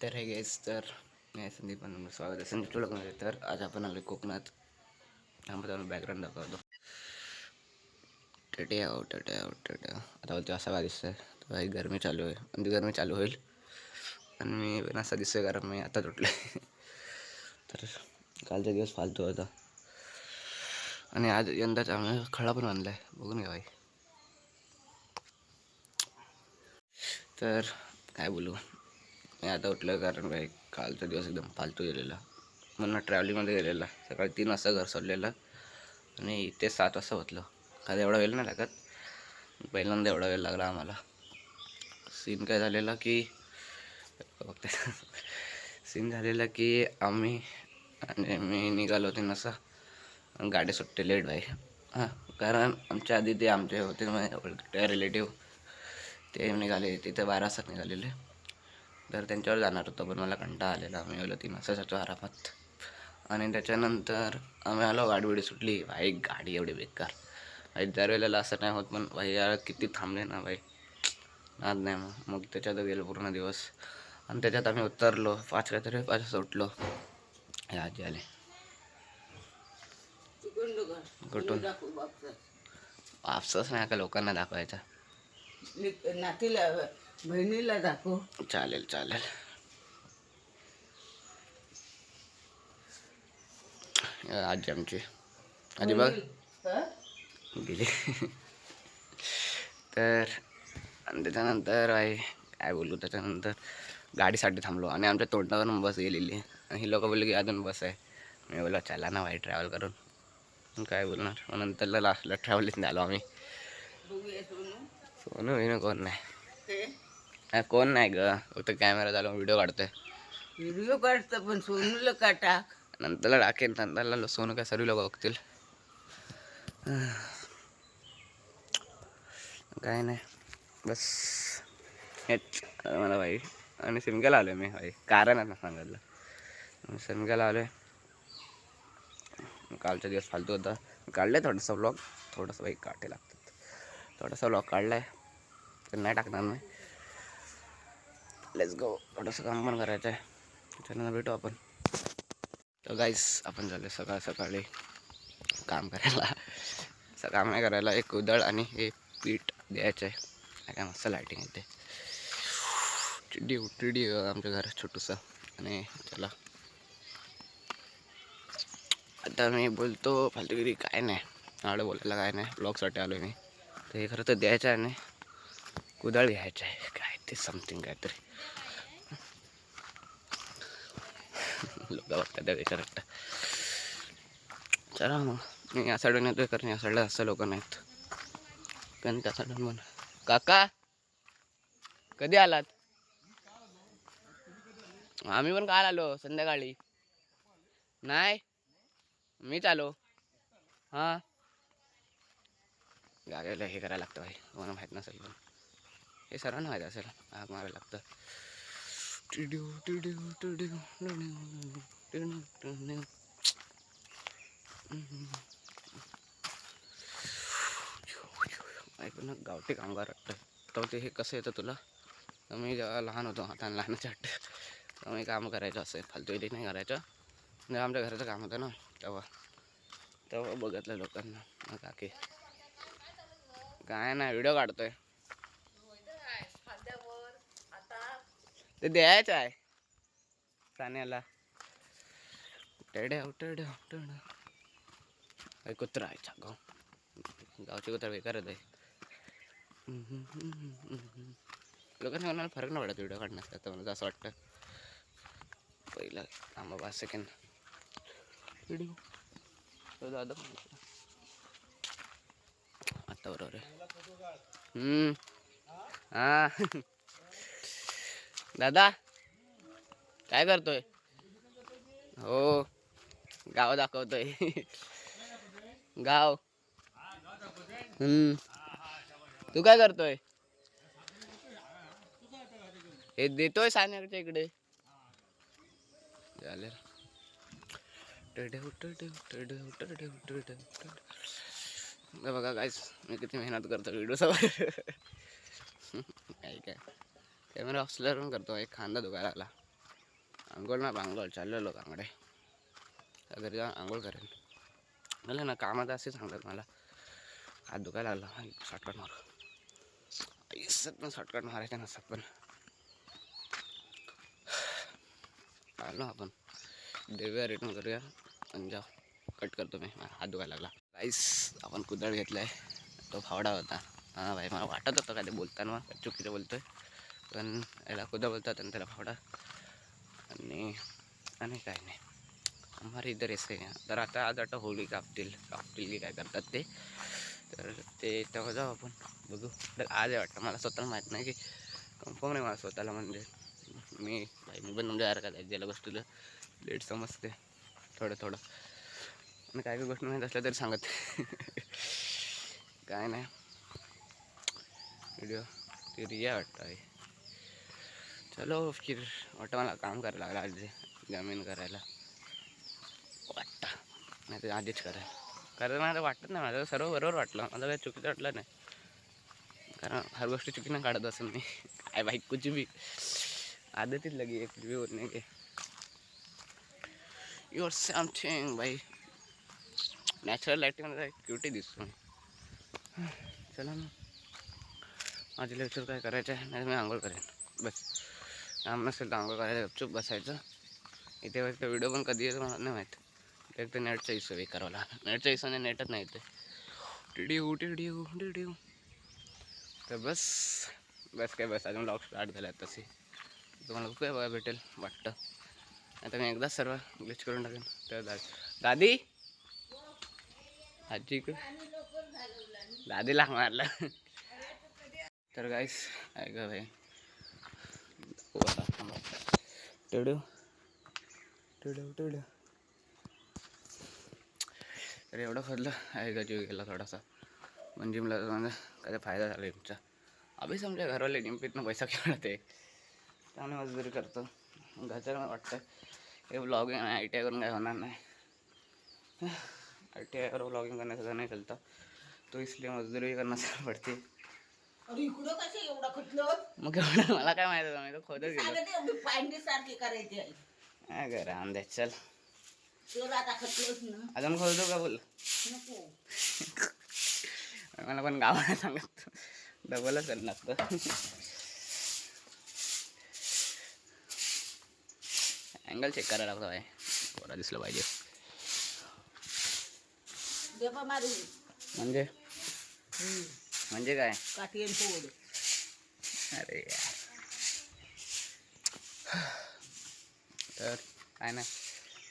तर हे गेस तर मी संदीप आणि स्वागत आहे संदीप मध्ये. तर आज आपण आलो कोकणात. त्यामध्ये बॅकग्राऊंड दाखवतो. टेटे आता होते असा काय दिसतंय. तर भाई गरमी चालू आहे आणि गरमी चालू होईल आणि मी पण असा दिसतोय कारण मी आता तुटले. तर कालचा दिवस फालतू होता आणि आज यंदाच आम्ही खळा पण बांधला आहे. बघून घ्या भाई. तर काय बोलू, मी आता उठलं कारण भाई कालचा दिवस एकदम फालतू गेलेला. म्हणून ट्रॅव्हलिंगमध्ये गेलेला. सकाळी 3 वाजता घर सोडलेलं आणि इथे 7 वाजता होतलं. का एवढा वेळ नाही लागत, पहिल्यांदा एवढा वेळ लागला आम्हाला. सीन काय झालेला की बघते सीन झालेला की आम्ही आणि मी निघालो 3 वाजता. गाडी सुटते लेट भाई. हां, कारण आमच्या आधी ते आमचे होते रिलेटिव्ह, ते निघाले तिथे 12 वाजता निघालेले. तर त्यांच्यावर जाणार होतं पण मला कंटाळा आलेला. आम्ही आलो 3 वाजता जातो आरामात. आणि त्याच्यानंतर आम्ही आलो, गाडी सुटली भाई. गाडी एवढी बेकार भाई, दरवेळेला असं नाही होत पण भाई यार किती थांबले ना भाई, नाद नाही. मग त्याच्यात गेलो पूर्ण दिवस. आणि त्याच्यात आम्ही उतरलो 5 काहीतरी 5 वाजता उठलो. हे आजी आले कुठून. वापसच नाही का लोकांना दाखवायचा. नातीला बहिणीला दाखव. चालेल चालेल. आजी आमची आजी बघ गेली. तर आणि त्याच्यानंतर आहे काय बोलू, त्याच्यानंतर गाडीसाठी थांबलो आणि आमच्या तोंडावरून बस गेलेली. आणि ही लोक बोलले की अजून बस आहे. मी बोला चला ना भाई ट्रॅव्हल करून, काय बोलणार. मग नंतरला लास्टला ट्रॅव्हलिंग झालो आम्ही. सोनू विनू कोण नाही, कोण नाही ग, फक्त कॅमेरा चालू व्हिडिओ काढतोय. व्हिडिओ काढतं पण सोनूला का टाक. नंतरला टाकेन, नंतरला सोनू काय सर्व लोक बघतील. काय नाही, बस हेच मला भाई. आणि सिमक्याला आलो आहे मी भाई, कारण आहे ना सांगितलं. सिमक्याला आलो आहे. कालचा दिवस फालतू होता. काढलं आहे थोडंसं व्लॉग, थोडंसं भाई काटे लागतात. थोडासा व्लॉग काढला आहे तर नाही टाकणार मी. Let's go. थोडंसं काम पण करायचं आहे, त्याच्यानंतर भेटू आपण. तर गाईस आपण झालं सकाळ सकाळी काम करायला. असं काम नाही करायला, एक उदळ आणि हे पीठ द्यायचं आहे. काय मस्त लायटिंग येते. टिडी आमच्या घरात छोटूसा. आणि चला आता मी बोलतो फालतूगिरी काय नाही, आवडं बोलायला काय नाही. ब्लॉगसाठी आलो मी. तर हे खरं तर द्यायचं आहे आणि कुदळ घ्यायचं आहे काय ते समथिंग काहीतरी. लोक बघतात त्या करेक्ट. चला मग मी या साईडून येतोय कारण या साईडला जास्त लोक नाहीत. कारण त्या साईडून पण. काका कधी आलात. आम्ही पण काल आलो संध्याकाळी. नाही मीच आलो. हां गाडीला हे करायला लागतं भाई, मला माहीत नसेल पण हे सर्वांना माहीत असेल. आग मारायला लागतं. ऐकून गावठी कामगार वाटतं. तर ते हे कसं येतं तुला. तर मी जेव्हा लहान होतो, आता लहानाच्या वाटतं, तर मी काम करायचं असं फालतू इथे नाही करायचं. जेव्हा आमच्या घराचं काम होतं ना तेव्हा तेव्हा बघितलं लोकांना. काकी काय नाही व्हिडिओ काढतोय. ते द्यायचं आहे सान्याला. कुत्रा आहे गाव, गावचे कुत्रा बेकारच आहे. लोकांना मला फरक नाही पडत व्हिडिओ काढण्याचा. तर मला असं वाटतं पहिला थांबा 5 सेकंड व्हिडिओ दादा आता बरोबर आहे. हां दादा काय करतोय. हो गाव दाखवतोय. गाव. तू काय करतोय. हे देतोय सान्याच्या इकडे. चालेल. बघा गाईस मी किती मेहनत करतो व्हिडिओसवर. काय काय कॅमेरा ऑफस्लर पण करतो. एक खांदा दुखायला लागला. आंघोळ ना बांगोळ चाललेलो कांगडे घरी जाऊन आंघोळ करेन. मला ना कामात असे सांगतात मला हात दुखायला लागला शॉर्टकट मारू आयुष्यात पण शॉर्टकट मारायचं नसतात पण आलो आपण देऊया रिटर्न करूया आणि जा कट करतो मी हात दुखायला लागला. काहीच आपण कुदळ घेतला आहे तो फावडा होता. हां भाई मला वाटत होतं का ते बोलताना चुकीचं बोलतोय पण याला कुदळ बोलतात आणि त्याला फावडा आणि आणि काय नाही आम्हाला इधर ऐसे तर आता आज आता होळी कापतील की काय करतात ते तर ते तेव्हा जाऊ आपण बघू. तर आज आहे वाटतं मला स्वतःला माहीत नाही की कन्फर्म नाही मला स्वतःला म्हणजे मी भाई मी पण तुमच्या यार का ज्याला गोष्टीला लेट समजते थोडं आणि काय गोष्ट माहीत असल्या तरी सांगत काय नाही व्हिडिओ ते रिया वाटतं आहे. चलो फिर वाटतं मला काम करायला लागलं आज जमीन करायला वाटतं नाही तर आधीच कारण मला वाटत नाही माझं सर्व बरोबर वाटलं माझं काही चुकीचं वाटलं नाही कारण हर गोष्टी चुकीनं काढत असेल मी काय भाई कुछ भी आदतीच लगी है कुछ भी बोलने के युअर समथिंग भाई नॅचरल लाईटिंगमध्ये क्युटी दिसतो मी. चला ना माझे लेक्चर काय करायचं आहे नाही मी आंघोळ करेन बस काम नसेल तर आंघोळ करायला गपचूप बसायचं. इथे वाटतं व्हिडिओ पण कधी येतो मला नाही माहीत एक तर नेटचा इश्यू आहे करावला नेटच्या इश्यूने नेटच नाही येते टिडिओ तर बस काय बस अजून ब्लॉग स्टार्ट झाला आहे तसे तुम्हाला खूप बघा भेटेल वाटतं आता मी एकदाच सर्व ग्लिच करून टाकेन. तर दादी आजी इकडे दादीला मारलं तर गाईस ऐका भाई टिडिओ तर एवढं खोदलं ऐका जीव गेला थोडासा म्हणजे मला माझा काय फायदा झाला तुमचा अभि समजा घरवाले निंपीतनं पैसा खेळत आहे त्यामुळे मजदुरी करतो घरच्याला मला वाटतं हे ब्लॉगिंग आणि ITI करून काय होणार नाही. ITI करून ब्लॉगिंग करण्याचा नाही चलता तो इसलिए मजदूरी करना पडते. मग एवढं मला काय माहिती होतं मी तो खोदत गेलो काय करा अंदाज चल अजून खोदतो का बोल मला पण गावाला सांगत डबलच करायला लागतं. अँगल चेक करायला लागतो आहे बरं दिसलं पाहिजे म्हणजे काय अरे यार तर काय नाही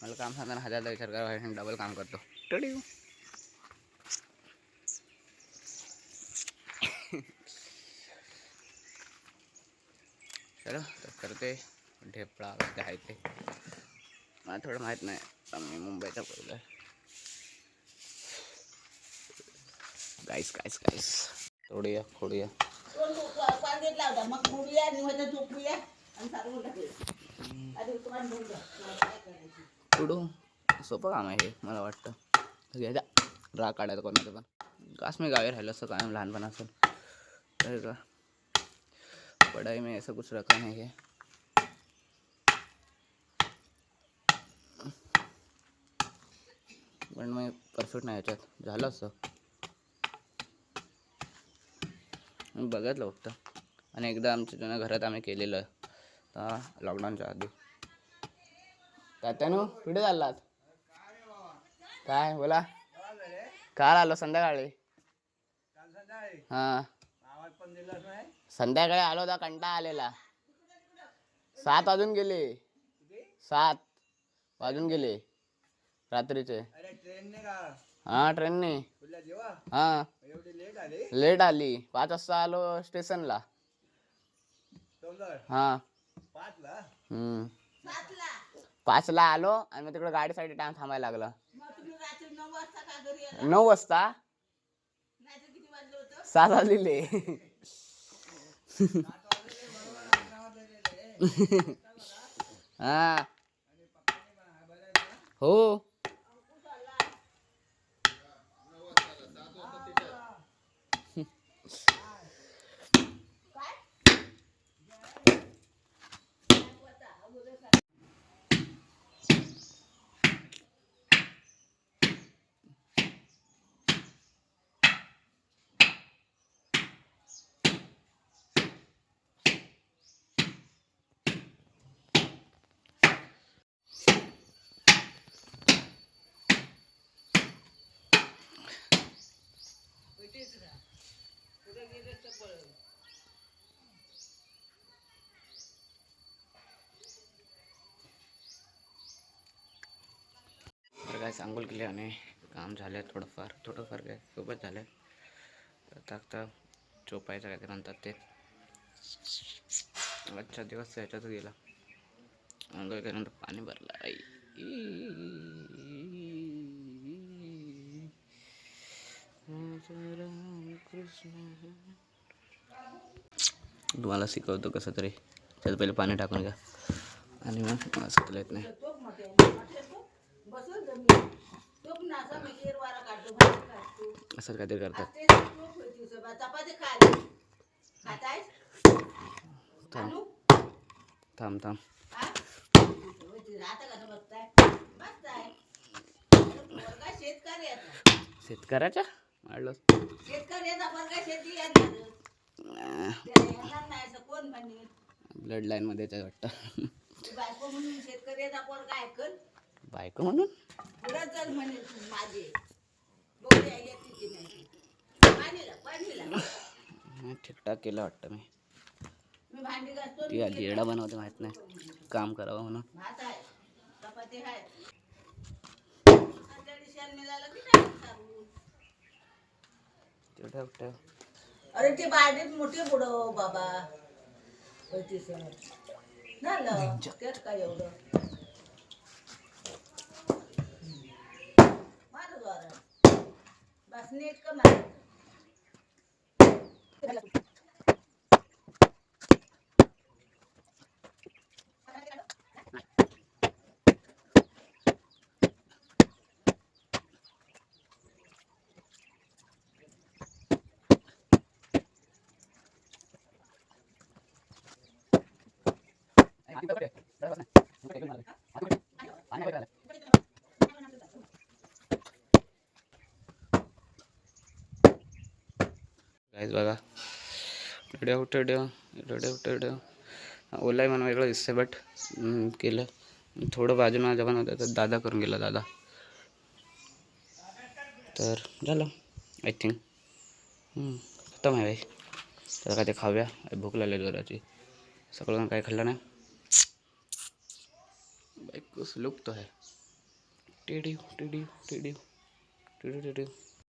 मला काम सांगताना हजारदा विचार करा डबल काम करतो टडिओ चलो तर करते ढेपळा काय आहे ते मला थोडं माहीत नाही मी मुंबईचा बोललो गाईस तोडूया फोडूया पुढू सोपं काम आहे हे मला वाटतं घ्यायचा राग काढायचा कोणाचं पण कास मी गावी राहिलं असं कायम लहानपण असेल तर का पढाई में ऐसा कुछ रखा नहीं है पण मग परफेक्ट नाही याच्यात झालं असं मी बघितलं फक्त आणि एकदा आमच्या जुन्या घरात आम्ही केलेलं लॉकडाऊनच्या आधी तात्यानो कुठे चाललात काय बोला काल आलो संध्याकाळी हां संध्याकाळी आलो होता कंटाळा आलेला 7 वाजून गेले 7 वाजून गेले रात्रीचे हां ट्रेनने हां लेट आली 5 वाजता आलो स्टेशनला हां 5ला आलो आणि मग तिकडे गाडीसाठी टाइम थांबायला लागला 9 वाजता 7 वाजलेले हा हो इथेच राहा. पुढे गेलं तर पळव. तर काय सांगोल केले आणि काम झालं थोडंफार काय खूपच झालं. आता आता चोपायचं काय ते म्हणतात ते. आजचा दिवस याच्यात गेला. आंघोळ केल्यानंतर पाणी भरलं. आई कृष्ण तुम्हाला शिकवतो कसं तरी. त्यात पहिले पाणी टाकून घ्या आणि मग असं येत नाही. तोप मध्ये म्हटलं तो बसल जमीन. तोप नासा मी केरवारा काढतो, भाजी काढतो. असं काहीतरी करतात. आज ते तोप होती सगळं. चपाती खायला. खातायस? आणू? थांब हा? आता कसं बघताय? बघताय. पोरगा शेतकऱ्याचा. शेतकऱ्याच्या वाढलं. शेतकऱ्याचा पोरगा शेती करणार. त्याला येणार नाही असं कोण म्हणेल? ब्लड लाईन मध्ये येतं वाटतं. ती बायको म्हणून शेतकऱ्याचा पोरगा ऐकल. बायको म्हणून पुढं चल म्हणेल तू माझे. बघूया येते की नाही. पाणीला. ठीकठाक केलं वाटतं मी. मी भांडी घासतो. ती आजी येडा बनवते माहित नाही काम करावं म्हणून. भात आहे, चपाती आहे. शेण मिळालं की नाही साबून. ठेव. अरे ते बाडीत मोठे बुडव बाबा. झालं त्यात काय एवढं. मार जोरात. बस नीट का मारायचं. गाईज बघा व्हिडिओ ओला म्हणून वेगळं दिसतंय बट केलं थोडं बाजूला जेवण होतं तर दादा करून गेला दादा. तर झालं आय थिंक खतम आहे भाई. तर काय ते खाऊया. भूक लागली जोराची. सगळं काही खाल्लं नाही. भाई कुछ लुक तो है. टिडिव